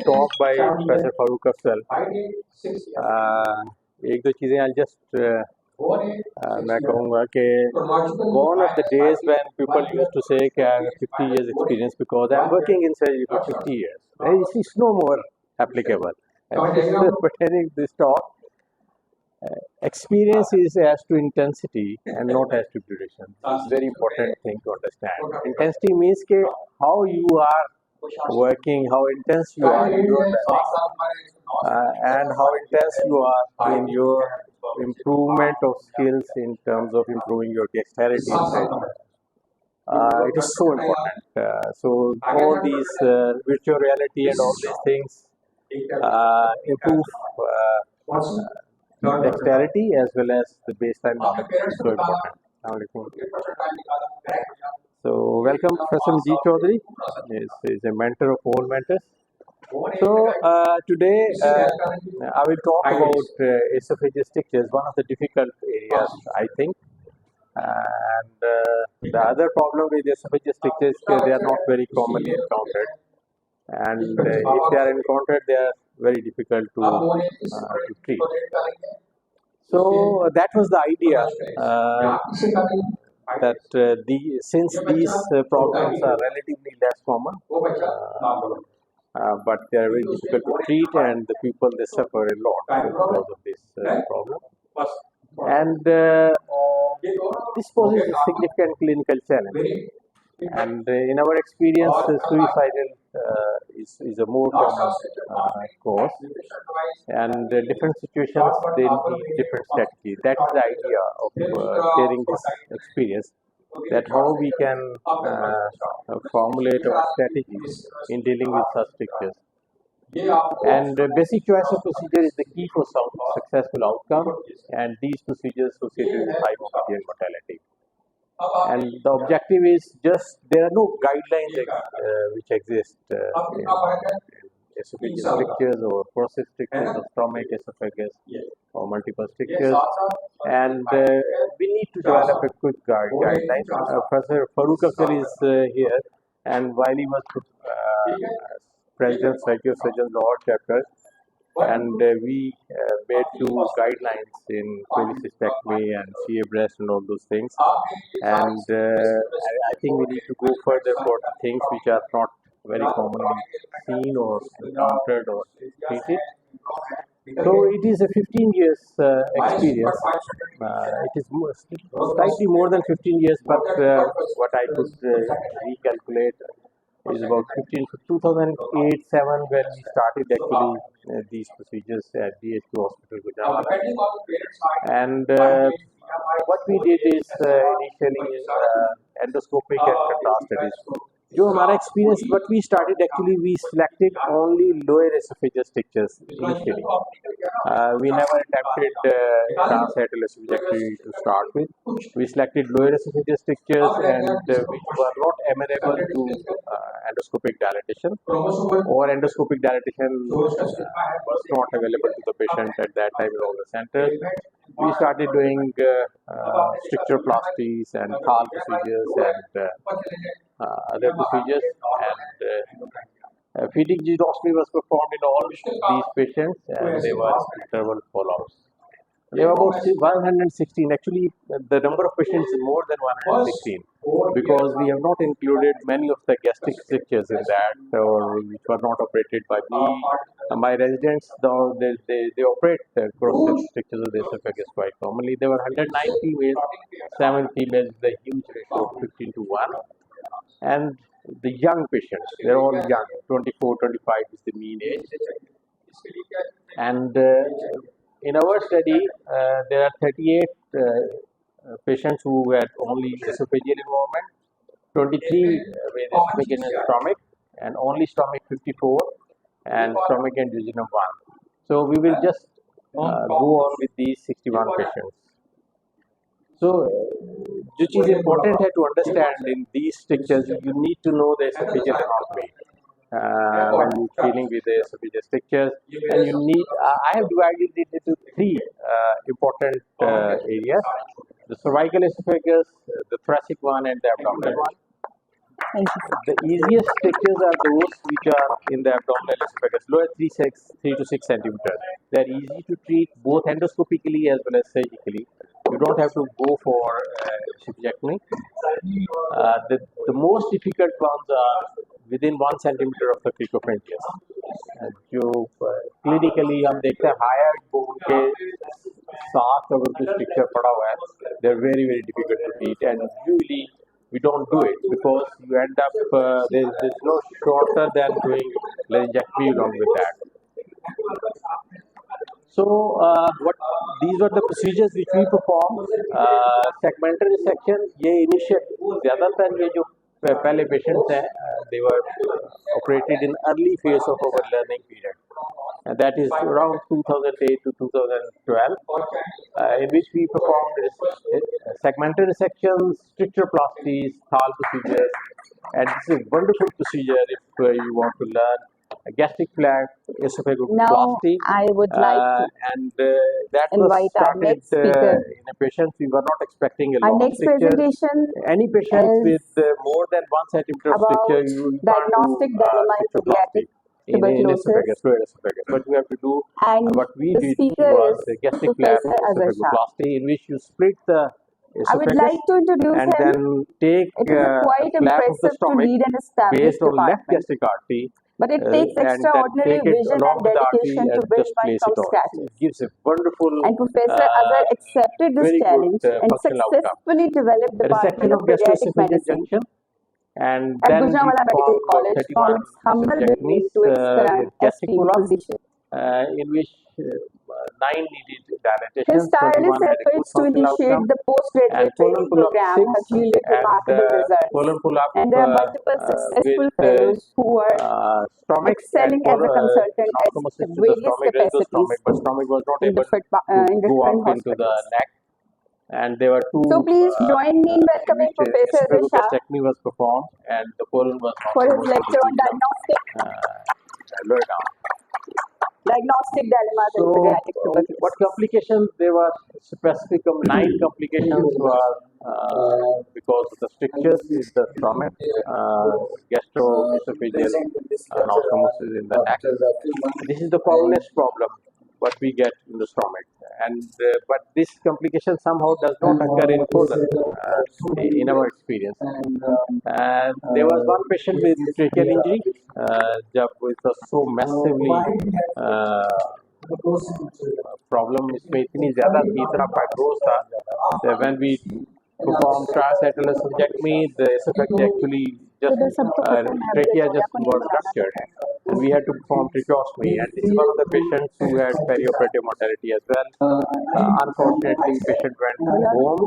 talk by Professor Farooq Afzal. एक दो चीज़ें I'll just मैं कहूँगा कि gone are the days when people used to say कि I have 50 years experience because I'm working in surgery for 50 years. It's no more applicable. Pertaining this talk, experience is as to intensity and not as to duration. It's a very important thing to understand. Intensity means कि how you are working, how intense you are in your learning, and how intense you are in your improvement of skills in terms of improving your dexterity in surgery. It is so important. So all these virtual reality and all these things improve dexterity as well as the baseline knowledge is so important. So welcome Professor G. Chaudhary. He is a mentor of all mentors. So today I will talk about esophageal strictures, one of the difficult areas I think. And the other problem with esophageal strictures is that they are not very commonly encountered. And if they are encountered, they are very difficult to treat. So that was the idea that since these problems are relatively less common, but they are very difficult to treat, and the people they suffer a lot because of this problem. And this poses a significant clinical challenge. And in our experience, suicidal is a more common cause, and different situations they need different strategies. That's the idea of sharing this experience, that how we can formulate our strategies in dealing with such strictures. And basic choice of procedure is the key for some successful outcome, and these procedures associated with high morbidity and mortality. And the objective is just, there are no guidelines which exist in esophageal strictures or process strictures of stomach, esophagus, or multiple strictures. And we need to develop a quick guideline. Professor Farooq Afzal is here, and while he was President Surgeon Law Chapter, and we made few guidelines in cholecystectomy and CA breast and all those things. And I think we need to go further for the things which are not very commonly seen or encountered or treated. So it is a 15 years experience. It is slightly more than 15 years, but what I could recalculate is about 2008-7 when we started actually these procedures at DHQ Hospital, Gujarat. And what we did is initially endoscopic and contrast studies. जो हमारा experience, what we started actually, we selected only lower esophageal strictures initially. We never attempted transhiatal esophagectomy to start with. We selected lower esophageal strictures and which were not amenable to endoscopic dilatation, or endoscopic dilatation was not available to the patient at that time in all the centers. We started doing strictureplasties and Thal procedures and other procedures, and feeding gynostomy was performed in all these patients, and they were interval follow-ups. There were about 116. Actually, the number of patients is more than 116 because we have not included many of the gastric strictures in that, or which were not operated by me. My residents, though they operate cross strictures of the esophagus quite commonly. There were 109 females, 7 females, with a huge ratio of 15 to 1. And the young patients, they're all young, 24, 25 is the mean age. And in our study, there are 38 patients who had only esophageal involvement, 23 with esophageal and stomach, and only stomach 54, and stomach and duodenum 1. So we will just go on with these 61 patients. So, which is important to understand in these strictures, you need to know the esophageal anatomy when you're dealing with the esophageal strictures, and you need. I have divided it into 3 important areas: the cervical esophagus, the thoracic one, and the abdominal one. Thank you. The easiest strictures are those which are in the abdominal esophagus, lower 3 to 6 centimeters. They are easy to treat both endoscopically as well as surgically. You don't have to go for esophagectomy. The most difficult ones are within 1 centimeter of the cricopharyngeus. जो clinically हम देखते हैं higher bone के साथ अगर कुछ structure पड़ा हुआ है, they are very difficult to treat, and usually we don't do it because you end up there's no shorter than doing laryngectomy along with that. So what these were the procedures which we performed. Segmental resection, ये initial ज़्यादातर ये जो पहले patients हैं, they were operated in early phase of our learning period. That is around 2008 to 2012, in which we performed segmental resections, strictureplasties, Thal procedures, and this is a wonderful procedure if you want to learn gastric flat esophagoplasty. Now, I would like to and that was invite our started next speaker. in a patient we were not expecting a Our lot of next strictures. presentation Any patients is with more than 1 centimeter of about stricture, you can't diagnostic do dilemma in strictureplasty pediatric in tuberculosis. esophagus, lower esophagus. But you have to do And what we the did speaker was is the gastric flap Professor Azhar Shah. esophagoplasty, in which you split the I would esophagus like to introduce and him. then take It is a quite flap of the impressive to stomach lead an established based on left department, gastric artery, but it takes and then extraordinary take it vision along and with the artery dedication to and build just one place from it on. scratch. It gives a wonderful, And Professor Azhar accepted this very good challenge and functional outcome. successfully developed the Resection Department of of Pediatric gastroesophageal Medicine junction, and at then we Gujranwala Medical performed College, 31 from its humble beginning esophagectomies to its current with gastric esteemed pull-up, position. in which 9 needed His dilatations, tireless 21 had a good efforts to functional initiate outcome, the postgraduate and colon training pull-up program 6 have yielded and remarkable results. colon pull-up And there are multiple successful with fellows who are stomach and excelling as a consultant at anastomosis to the various stomach, raised the capacities stomach, but stomach was not in able different, to in go different up into the hospitals. neck, and there were two So please join me in in welcoming which Professor Azhar Shah esophagogastrectomy was performed and the colon was not for his promoted lecture on to the diagnostic lower down. dilemmas in So, pediatric what tuberculosis. complications? There were specific 9 complications were because of the strictures in the stomach, gastroesophageal anastomosis in the neck. This is the commonest problem what we get in the stomach, and but this complication somehow does not occur in colon in our experience. There was one patient with tracheal injury, जब it was so massively problem इसमें इतनी ज़्यादा थी, इतना fibrous था, when we performed triacetyl esophagectomy, the esophagus actually just trachea just was ruptured, and we had to perform tracheostomy. And this is one of the patients who had perioperative mortality as well. Unfortunately, patient went home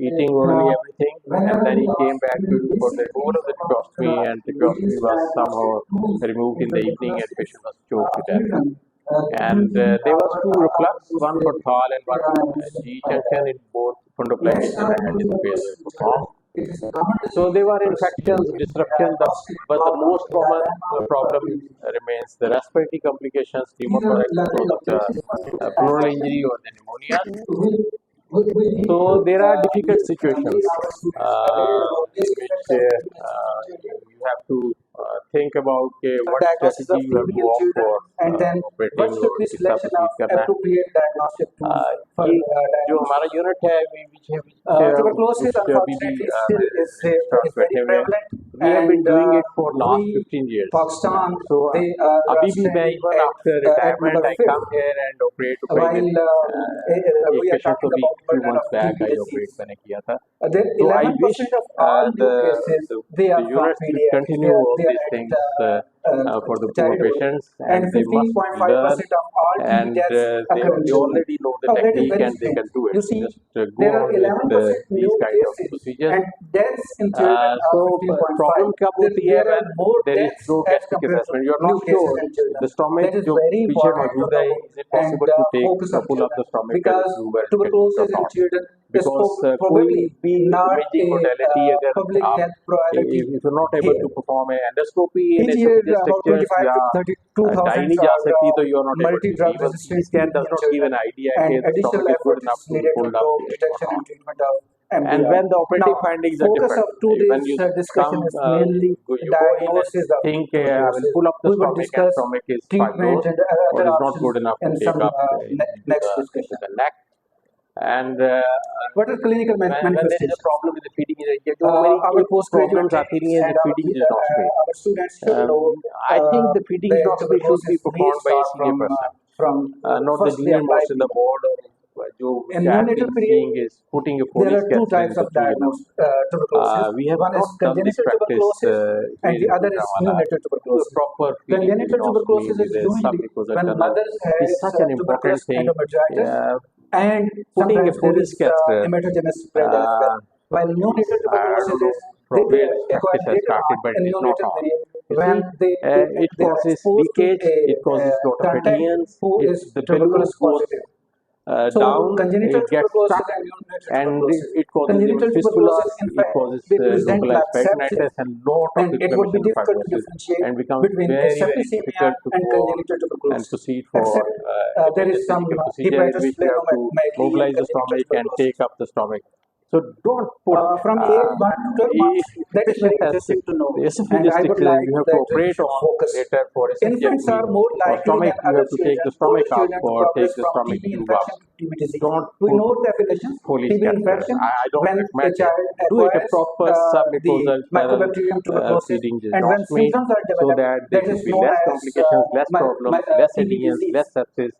eating orally everything, and then he came back for the removal of the tracheostomy, and tracheostomy was somehow removed in the evening, and patient was choked to death. And there was 2 reflux, one for Thal and one for G junction in both fundoplication and interface performed. So there were infections, disruptions, but the most common problem remains the respiratory complications, pneumothorax because of the pleural injury or the pneumonia. So there are difficult situations in which you have to think about what strategy you have to opt for operating or कितना proceed करना है. ये जो हमारा unit है which अभी भी start बैठे हुए हैं, we have been doing it for last 15 years. So अभी भी मैं even after retirement I come here and operate एक patient को भी 2 months back I operate मैंने किया था. So I wish the units will continue all these things for the poor patients, and they must learn, and they already know the technique and they can do it. Just go on with these kind of procedures. So problem कब होती है when there is no gastric assessment? You are not sure the stomach जो पीछे मौजूद है, is it possible to take pull up the stomach and remove it or not? Because कोई भी imaging modality अगर आप if you're not able to perform an endoscopy in esophageal structures या die नहीं जा सकती, तो you are not able to. Even CT scan does not give an idea कि the stomach is good enough to be pulled up or not. And when the operative findings are focus different, of today's when you discussion come, is mainly you go in and diagnosis of think, I will tuberculosis. pull up the We will stomach and discuss stomach is treatment fibrosed and or other is not options good enough to in take some up next into discussion. the neck. And What are clinical when there is a manifestations? problem with the feeding, जो मेरी Our एक postgraduate problems आती रही हैं, and the feeding is not straight. our students should know I think the feeding is that not straight should be tuberculosis may performed by a start senior person, from not the first day junior of most life. in the board. Or जो In I have neonatal been period, seeing is putting a there Foley's are two catheter types into of 2 year old. diagnosed tuberculosis. We have One is not done this congenital practice tuberculosis and here the in other is Gujranwala. neonatal Do a tuberculosis. proper feeding Congenital tuberculosis is with a usually submucosal when tunnel mothers have is such an important tuberculous thing. endometritis and Putting a sometimes there Foley's is catheter, hematogenous spread as well. While neonatal I tuberculosis don't know is from where they this acquire practice has later started, on but in it is not neonatal on. period You when see, it they are causes exposed to leakage, it causes a lot of contact adhesions, who if is the balloon tuberculosis goes positive. So down, congenital it gets tuberculosis stuck and neonatal and tuberculosis. it causes even Congenital fistulas, tuberculosis, in it fact, causes they present localized like sepsis, peritonitis and lot of and it would be inflammation and difficult to fibrosis, differentiate and becomes between very, very septicemia difficult to and go on congenital and tuberculosis. proceed for Except there is immediate some surgical procedure in which you have to hepatosplenomegaly mobilize and the stomach congenital and tuberculosis. take up the stomach. So don't put From age 1 to 12 months, if that is patient very has interesting to know. the And esophageal I would strictures, like you have to that you operate should on focus. later for Infants are esophagectomy, more or likely stomach than you other have to take children, the stomach older up children to or progress take the from stomach TB tube up. infection to TB disease. Don't We put know definitions. Foley's TB catheter. infection, I don't when a recommend it. child Do it a acquires proper the submucosal tunnel mycobacterium tuberculosis, feeding and when gastrostomy symptoms are so developed, that there that should is be known less as complications, less problems, less TB adhesions, disease. less sepsis,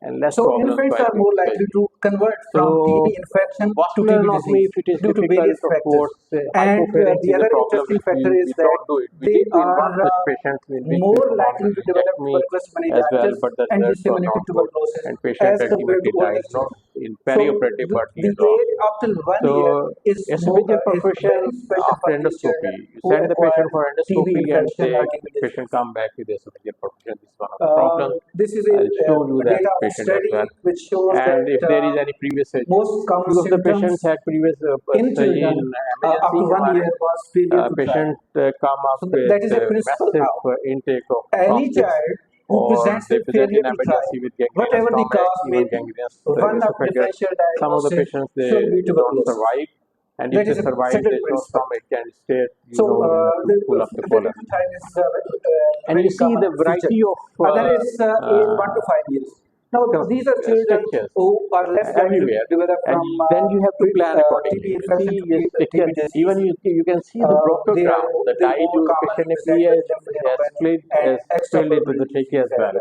and less So problems infants while are doing more likely surgery. to convert from So TB infection to vascular TB anatomy, disease if it is due to difficult, various of factors. course, And hypopharynx the is a other problem interesting which factor is we that don't do it. We they did in one are such patient in which we more performed likely to develop laryngectomy tuberculosis as well, meningitis but the and results were disseminated not good, tuberculosis and patient as compared ultimately to older died not children. in So perioperative but the years on. age up till 1 year So is esophageal is perfusion very special after for these endoscopy. children You who send the acquire patient for TB endoscopy and infection they or TB disease. patient come back with esophageal perfusion. This is one of the problems. This is I'll show you a that data of a patient as study well. which shows And if that there is any previous surgery, most common few of the symptoms patients had previous in surgery children in up to emergency. 1 year was failure to thrive. Patient come up So with that is a principle massive now. intake of Any toxics, child who or presents they with present failure in to emergency thrive, with gangrenous whatever the stomach, cause may even be, gangrenous one of esophagus. differential Some of the diagnosis patients they should be don't tuberculosis. survive, and if That they is a survive, second there's no principle. stomach and stay, you So know, you have to pull up the failure colon. to thrive is And very you see common the feature. variety of Other is age 1 to 5 years. Now these are children strictures who are less likely to everywhere, develop and from then you have to plan TB accordingly. You infection see, to yes, TB disease. even you can see the They proctogram, are the they dye more the commonly patient present has, with lymphadenopathy has and spilled into the extrapulmonary trachea as disease well.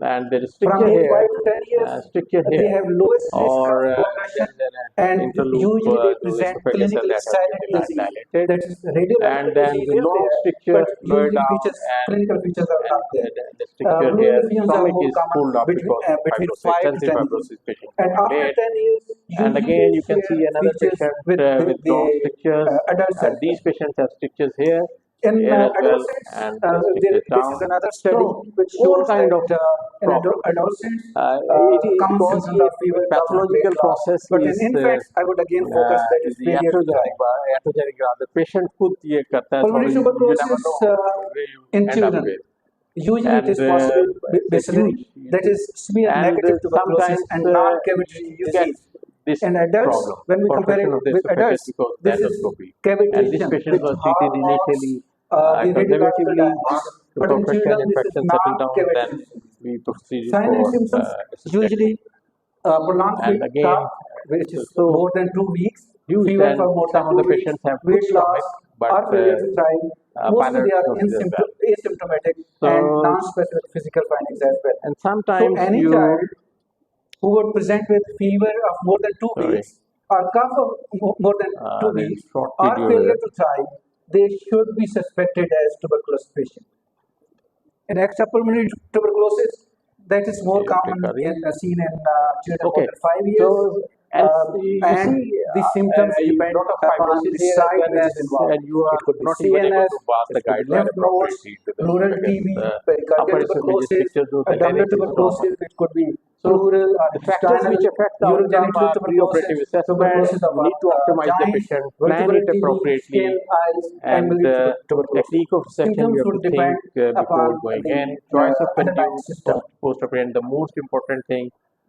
And there is from stricture age here, 5 to 10 years, stricture they here, have lowest risk or of progression then and interloop usually they the present esophagus cell clinically that has silent been disease. dilated, That is radiological and then disease the is long there, stricture but lower usually down, features, clinical features are and not there. the stricture Blue here, lesions are stomach more is common pulled up because of between fibrosis, 5 to extensive 10 years. fibrosis patient And coming after late. 10 years, And usually again, you can share see another features patient with with long strictures, adult and cells. these patients have strictures here, In here as well, adolescents, and strictures this down. is another study So which all shows kind that of in problems. adolescents, It common because symptoms are fever, gout, pathological weight loss. process But in is infants, I would again focus that is the failure to thrive. iatrogenic the patient खुद ये करता है, Pulmonary you never tuberculosis know where you in end up children. with. Usually it And is possible it's a bacillary, huge, that is smear and negative tuberculosis sometimes and non-cavitary you get disease. this In adults, problem, when we compare perforation it of the with esophagus adults, because of this is endoscopy. And this cavitation, patient which was treated hallmarks initially the radiological conservatively. diagnosis. The But in perfection children, this is infection settled down, then non-cavitary. we proceeded Signs and for symptoms usually prolonged and again, cough, which is so more than 2 weeks, used, fever and for more some than of 2 the weeks, patients have good weight loss, stomach, but or failure to thrive. Mostly they are pylorus as well. asymptomatic So, and non-specific physical findings as well. And So sometimes any you child who would present with fever of more than 2 Sorry. weeks or cough of more than 2 there is weeks short or video failure here. to thrive, they should be suspected as tuberculosis patient. In extrapulmonary tuberculosis, that is more common seen in children more than 5 years. So, and you see, the symptoms depend lot of upon fibrosis the here as site well which as, is involved. and you are It could be not even able CNS, to pass the it could be guideline lymph nodes, appropriately to the pleural TB, pericardial tuberculosis, abdominal tuberculosis, which could be pleural or the factors which affect the outcome urogenital are preoperative tuberculosis, assessment. tuberculosis of You need to optimize the giants, patient, plan vertebral it TB, appropriately, skin, eyes, and miliary tuberculosis. technique of reception Symptoms you have would to think depend before upon going the in. Choice of underlying conduit system. post-operative, the most important thing.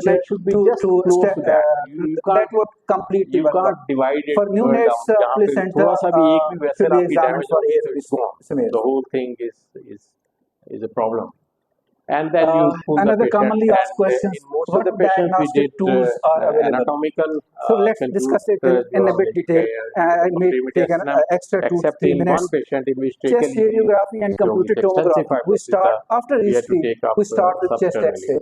structure should be to, just to close sta- to that. You that can't would complete the you workup. can't divide it For new heads, जहाँ पे placenta थोड़ा सा भी एक भी should vessel be आपकी examined damage for होगी air तो it's gone. smears. The whole thing is a problem. and then you pull the Another patient. commonly asked And questions: in most what of the patients, we diagnostic did tools are available? anatomical. So let's discuss it in a bit detail. I may take an extra 2 to 3 except in minutes. one patient in which Chest taken radiography and computer with extensive tomography. We fibrosis, start after we had to history. take up We start with chest substernally. X-ray.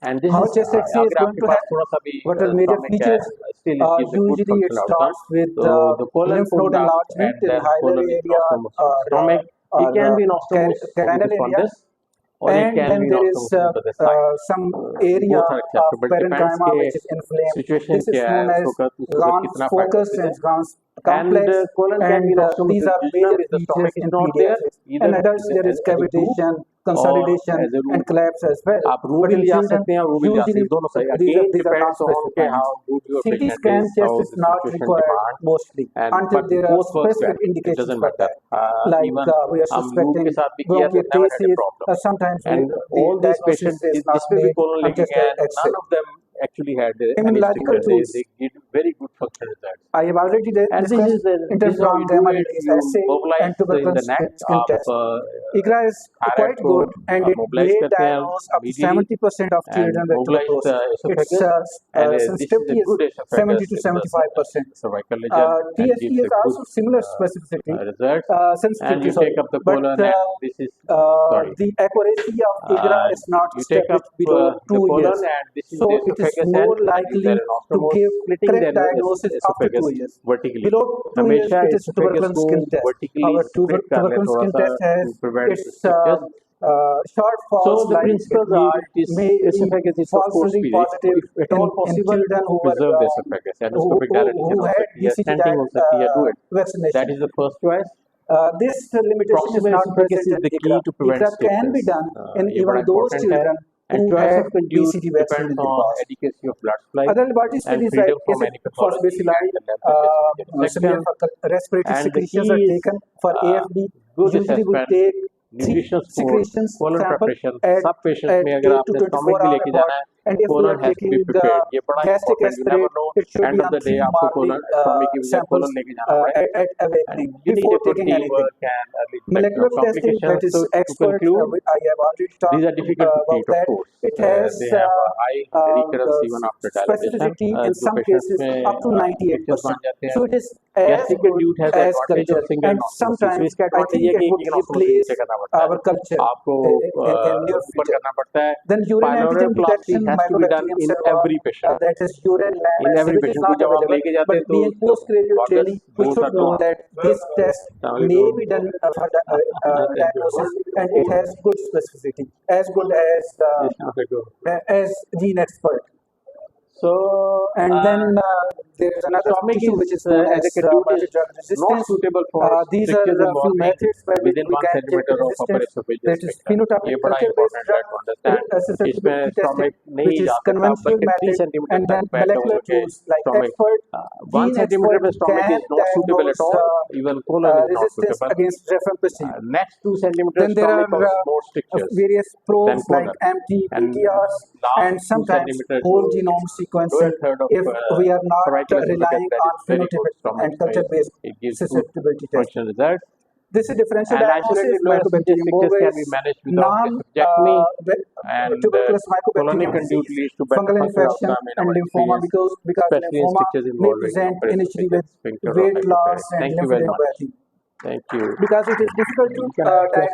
And this How is chest X-ray is अगर going आपके to pass have थोड़ा सा भी what are major stomach है, features? still it gives a good Usually it functional outcome. starts with So the colon lymph node pulled out enlargement and in then hilar colon area anastomosis or of stomach. It can be anastomosis carinal on area. this, or it And can then be there is anastomosis to the side. some area Both are of acceptable. Depends parenchyma के which is inflamed. situation This is क्या है, known as उसको कितना Gans focus fibrosis है. and Gans And complex. colon can be And anastomosis. these are Jejunum, major if the features stomach is in not there, pediatrics. either In adults there is as a tube cavitation, or consolidation, as a root. and collapse as well. आप root But भी in ले जा children, सकते हैं और root भी ले जा सकते usually हैं, दोनों सही. these Again, are not depends on okay, specified. how good your CT patient scan is, how test is the not situation required demand, mostly and until but there are both work specific well. It indications doesn't for matter. that. Like Even we are हम root suspecting के साथ भी किया तो never had a bronchiectasis. problem. Sometimes And the all these diagnosis patients, is not जिसमें भी made colon on लेके just गए, X-ray. none of them actually had any Immunological sticker. tools. They did very good functional results. I have already And this discussed is how you interferon do gamma it. release You assay mobilize and in the tuberculous neck skin of test. IGRA is thyroid quite को good and it mobilize may करते हैं diagnose up to immediately 70% of and children with mobilize the tuberculosis. Its esophagus. And this is sensitivity a good is 70 to esophagus in the 75%. cervical region and TST gives a has also good similar specificity, results. And sensitivity, you take up the but colon and this is sorry. the accuracy of IGRA is not You take up established below the 2 colon years. and this is So the it is esophagus more and likely there to anastomosis give splitting correct the diagnosis after 2 esophagus years. vertically. Below 2 years, हमेशा it is esophagus tuberculous को skin test. vertically Our split कर ले tuberculous थोड़ा skin सा test has to prevent its the strictures. short So falls the like principles it are it is may be esophagus is of course falsely spirit. positive If at all in possible, children who preserve the were esophagus. Endoscopic dilatation who हो had सकती है, BCG stenting हो सकती है, do it. vaccination. That is the first choice. This limitation is Proximal not esophagus present is in the key IGRA. to prevent IGRA can be strictures. done in ये even बड़ा those important है. children And who choice had of conduit BCG vaccine depends in the on past. adequacy of blood supply Other laboratory and studies freedom like from acid any pathology phosphorylated, and the length of similar section. for respiratory And the secretions key are is taken for AFD. good Usually we assessment, take nutrition support, secretions colon sample preparation. at सब patients में 8 अगर to आपने 24 stomach भी hour लेके apart. जाना है, And if we colon are has to be taking prepared. ये बड़ा gastric important. You aspirate, never know. it should End be of on the day 3 आपको morning colon stomach की वजह samples colon लेके जाना पड़े. at awakening And you need before a good taking anything. teamwork and early detection Molecular of testing, that complications. is So to expert, conclude, I have already talked these are difficult to about treat, of that. course. It has They have a high recurrence even after dilatation. specificity in जो some patients cases में up to 98%. bन जाते हैं. So it is as Gastric good conduit has the as advantage culture. of single And anastomosis. So sometimes इसका I advantage think ये है it कि would एक anastomosis replace नीचे करना पड़ता है. our culture आपको in near ऊपर future. करना पड़ता है. Then urine Pyloric antigen biopsy detection, has to be done Mycobacterium in silva, every patient. that is urine lamb In assay, every which is patient. not को जब आप available. लेके जाते But हैं तो being postgraduate training, we both should are know gone. that this test may be done for diagnosis, and it has good specificity, as good as gene expert. So And then there is another stomach tissue is which is known as as a conduit is multi-drug not resistance. suitable for These are strictures a few involving methods by which within we 1 can check centimeter of upper resistance. esophageal That is sphincter. phenotypic ये बड़ा culture-based important है to understand. इसमें susceptibility stomach testing, नहीं which is जा सकता, conventional बल्कि 3 method, centimeter and then तक बैठा molecular होकर के tools like stomach expert, 1 gene centimeter expert पे stomach can is not suitable at all. diagnose Even colon is not resistance suitable. against rifampicin. Next 2 centimeters Then there stomach are causes more strictures various than probes like colon. MT, And PTRs, last and 2 sometimes centimeters whole जो genome lower sequencing third of if we are not cervical esophagus, relying that on is very good phenotypic stomach and space. culture-based It gives good susceptibility testing. functional results. This is differential And diagnosis. isolated lower esophageal Mycobacterium strictures can be bovis, managed without non esophagectomy, and tuberculous colonic mycobacterium conduit disease, leads to better fungal functional infection, outcome in and our lymphoma experience, because especially in lymphoma strictures may involving present upper initially esophageal with sphincter or weight loss hypoparic. and Thank you very much. lymphadenopathy. Thank you. Because it is difficult to You can ask diagnose